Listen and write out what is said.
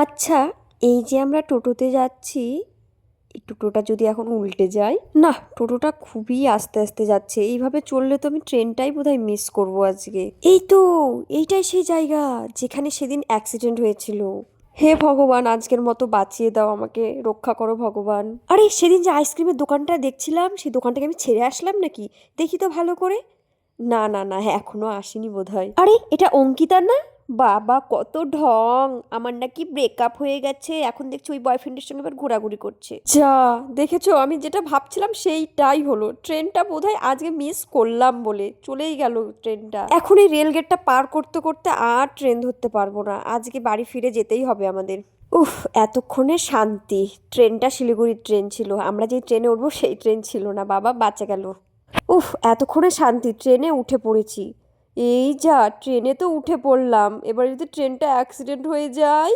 আচ্ছা, এই যে আমরা টোটোতে যাচ্ছি, এই টোটোটা যদি এখন উল্টে যায়? না, টোটোটা খুবই আস্তে আস্তে যাচ্ছে। এইভাবে চললে তো আমি ট্রেনটাই বোধহয় মিস করবো আজকে। এই তো, এইটাই সেই জায়গা যেখানে সেদিন অ্যাক্সিডেন্ট হয়েছিল। হে ভগবান, আজকের মতো বাঁচিয়ে দাও আমাকে, রক্ষা করো ভগবান। আরে সেদিন যে আইসক্রিমের দোকানটা দেখছিলাম, সেই দোকানটাকে আমি ছেড়ে আসলাম নাকি? দেখি তো ভালো করে। না না না, এখনো আসেনি বোধহয়। আরে এটা অঙ্কিতা না? বাবা কত ঢং! আমার নাকি ব্রেকআপ হয়ে গেছে, এখন দেখছি ওই বয়ফ্রেন্ডের সঙ্গে আবার ঘোরাঘুরি করছে। যা, দেখেছো আমি যেটা ভাবছিলাম সেইটাই হলো। ট্রেনটা বোধহয় আজকে মিস করলাম বলে চলেই গেল ট্রেনটা। এখন এই রেল গেটটা পার করতে করতে আর ট্রেন ধরতে পারবো না, আজকে বাড়ি ফিরে যেতেই হবে আমাদের। উফ, এতক্ষণে শান্তি। ট্রেনটা শিলিগুড়ির ট্রেন ছিল, আমরা যে ট্রেনে উঠবো সেই ট্রেন ছিল না, বাবা বাঁচা গেল। উফ, এতক্ষণে শান্তি, ট্রেনে উঠে পড়েছি। এই যা, ট্রেনে তো উঠে পড়লাম, এবার যদি ট্রেনটা অ্যাক্সিডেন্ট হয়ে যায়।